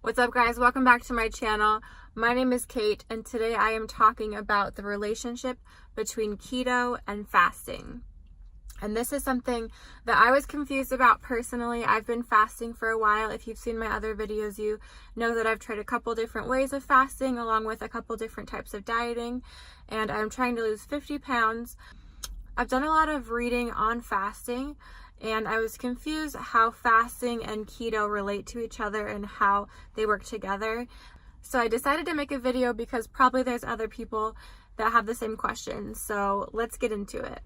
What's up, guys? Welcome back to my channel. My name is Kate, and today I am talking about the relationship between keto and fasting. And this is something that I was confused about personally. I've been fasting for a while. If you've seen my other videos, you know that I've tried a couple different ways of fasting along with a couple different types of dieting, and I'm trying to lose 50 pounds. I've done a lot of reading on fasting, and I was confused how fasting and keto relate to each other and how they work together. So I decided to make a video because probably there's other people that have the same questions. So let's get into it.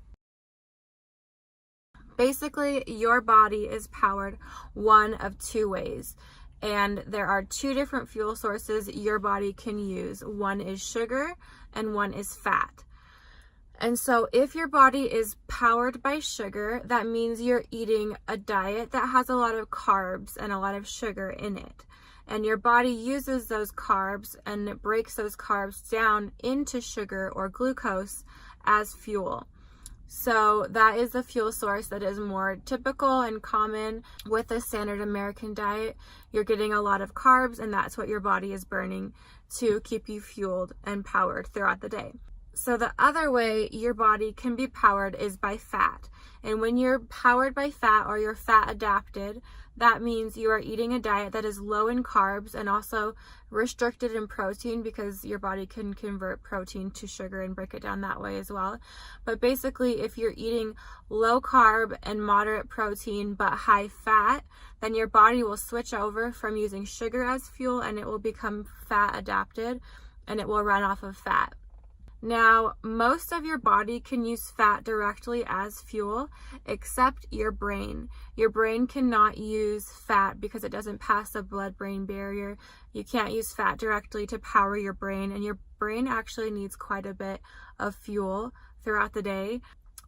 Basically, your body is powered one of two ways, and there are two different fuel sources your body can use. One is sugar and one is fat. And so if your body is powered by sugar, that means you're eating a diet that has a lot of carbs and a lot of sugar in it. And your body uses those carbs and it breaks those carbs down into sugar or glucose as fuel. So that is the fuel source that is more typical and common with the standard American diet. You're getting a lot of carbs, and that's what your body is burning to keep you fueled and powered throughout the day. So the other way your body can be powered is by fat. And when you're powered by fat or you're fat adapted, that means you are eating a diet that is low in carbs and also restricted in protein, because your body can convert protein to sugar and break it down that way as well. But basically, if you're eating low carb and moderate protein but high fat, then your body will switch over from using sugar as fuel and it will become fat adapted and it will run off of fat. Now, most of your body can use fat directly as fuel, except your brain. Your brain cannot use fat because it doesn't pass the blood-brain barrier. You can't use fat directly to power your brain, and your brain actually needs quite a bit of fuel throughout the day.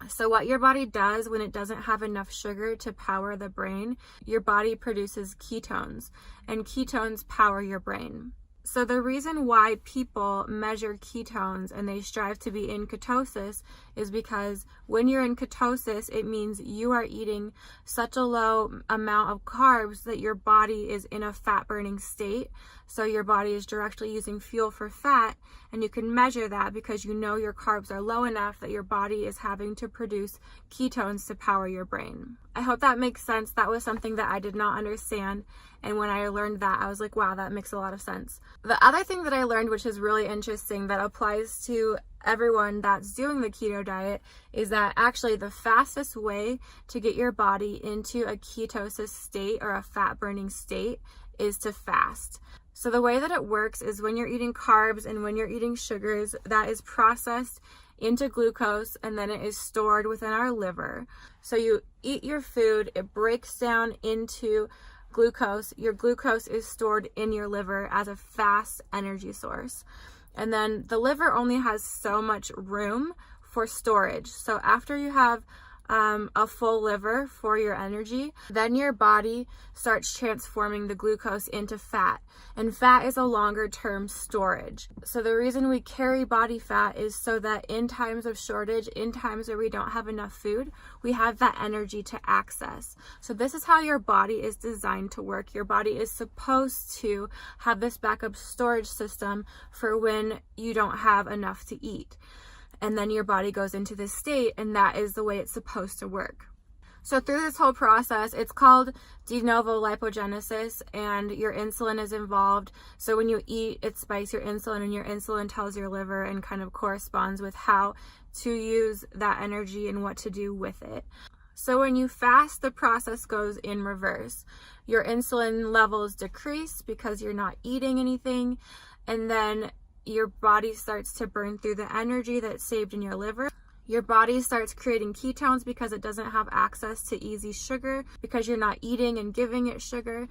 So what your body does when it doesn't have enough sugar to power the brain, your body produces ketones, and ketones power your brain. So the reason why people measure ketones and they strive to be in ketosis is because when you're in ketosis, it means you are eating such a low amount of carbs that your body is in a fat burning state. So your body is directly using fuel for fat, and you can measure that because you know your carbs are low enough that your body is having to produce ketones to power your brain. I hope that makes sense. That was something that I did not understand, and when I learned that, I was like, wow, that makes a lot of sense. The other thing that I learned, which is really interesting, that applies to everyone that's doing the keto diet, is that actually the fastest way to get your body into a ketosis state or a fat burning state is to fast. So the way that it works is when you're eating carbs and when you're eating sugars, that is processed into glucose and then it is stored within our liver. So you eat your food, it breaks down into glucose. Your glucose is stored in your liver as a fast energy source. And then the liver only has so much room for storage. So after you have a full liver for your energy, then your body starts transforming the glucose into fat, and fat is a longer term storage. So the reason we carry body fat is so that in times of shortage, in times where we don't have enough food, we have that energy to access. So this is how your body is designed to work. Your body is supposed to have this backup storage system for when you don't have enough to eat. And then your body goes into this state, and that is the way it's supposed to work. So through this whole process, it's called de novo lipogenesis, and your insulin is involved. So when you eat, it spikes your insulin, and your insulin tells your liver and kind of corresponds with how to use that energy and what to do with it. So when you fast, the process goes in reverse. Your insulin levels decrease because you're not eating anything, and then your body starts to burn through the energy that's saved in your liver. Your body starts creating ketones because it doesn't have access to easy sugar because you're not eating and giving it sugar.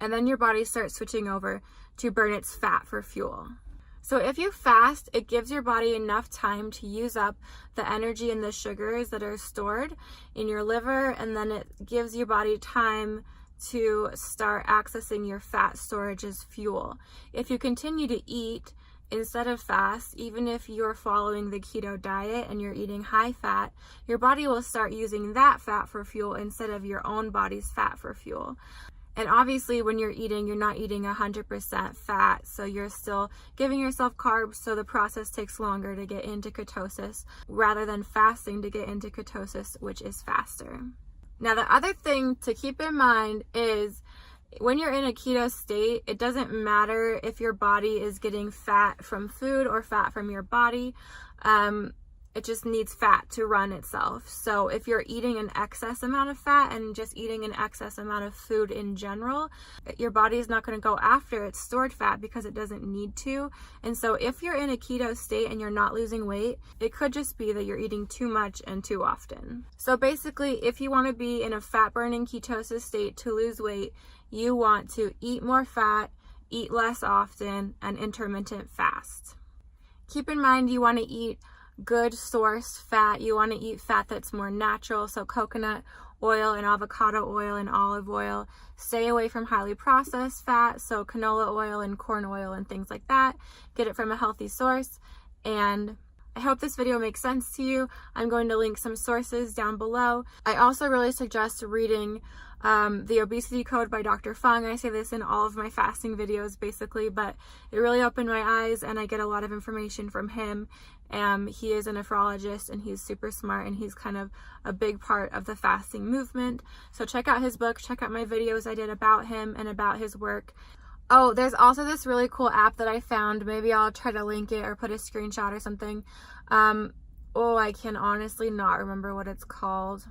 And then your body starts switching over to burn its fat for fuel. So if you fast, it gives your body enough time to use up the energy and the sugars that are stored in your liver, and then it gives your body time to start accessing your fat storage as fuel. If you continue to eat instead of fast, even if you're following the keto diet and you're eating high fat, your body will start using that fat for fuel instead of your own body's fat for fuel. And obviously when you're eating, you're not eating 100% fat, so you're still giving yourself carbs, so the process takes longer to get into ketosis rather than fasting to get into ketosis, which is faster. Now, the other thing to keep in mind is when you're in a keto state, it doesn't matter if your body is getting fat from food or fat from your body. It just needs fat to run itself. So if you're eating an excess amount of fat and just eating an excess amount of food in general, your body is not going to go after its stored fat because it doesn't need to. And so if you're in a keto state and you're not losing weight, it could just be that you're eating too much and too often. So basically, if you want to be in a fat burning ketosis state to lose weight, you want to eat more fat, eat less often, and intermittent fast. Keep in mind you want to eat good source fat. You want to eat fat that's more natural, so coconut oil and avocado oil and olive oil. Stay away from highly processed fat, so canola oil and corn oil and things like that. Get it from a healthy source. And I hope this video makes sense to you. I'm going to link some sources down below. I also really suggest reading The Obesity Code by Dr. Fung. I say this in all of my fasting videos basically, but it really opened my eyes and I get a lot of information from him. He is a nephrologist and he's super smart and he's kind of a big part of the fasting movement. So check out his book, check out my videos I did about him and about his work. Oh, there's also this really cool app that I found. Maybe I'll try to link it or put a screenshot or something. I can honestly not remember what it's called.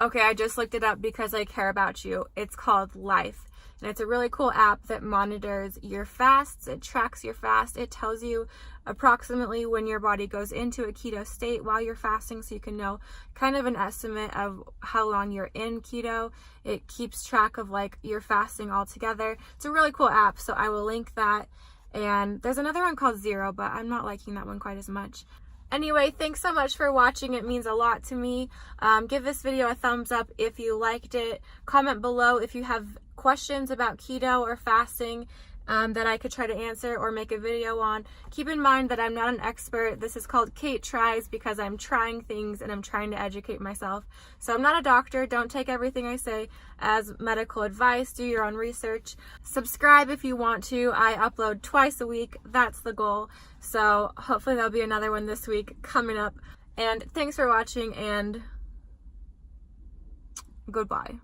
Okay, I just looked it up because I care about you. It's called Life. And it's a really cool app that monitors your fasts. It tracks your fast. It tells you approximately when your body goes into a keto state while you're fasting, so you can know kind of an estimate of how long you're in keto. It keeps track of like your fasting altogether. It's a really cool app, so I will link that. And there's another one called Zero, but I'm not liking that one quite as much. Anyway, thanks so much for watching. It means a lot to me. Give this video a thumbs up if you liked it. Comment below if you have questions about keto or fasting that I could try to answer or make a video on. Keep in mind that I'm not an expert. This is called Kate Tries because I'm trying things and I'm trying to educate myself. So I'm not a doctor. Don't take everything I say as medical advice. Do your own research. Subscribe if you want to. I upload twice a week. That's the goal. So hopefully there'll be another one this week coming up. And thanks for watching and goodbye.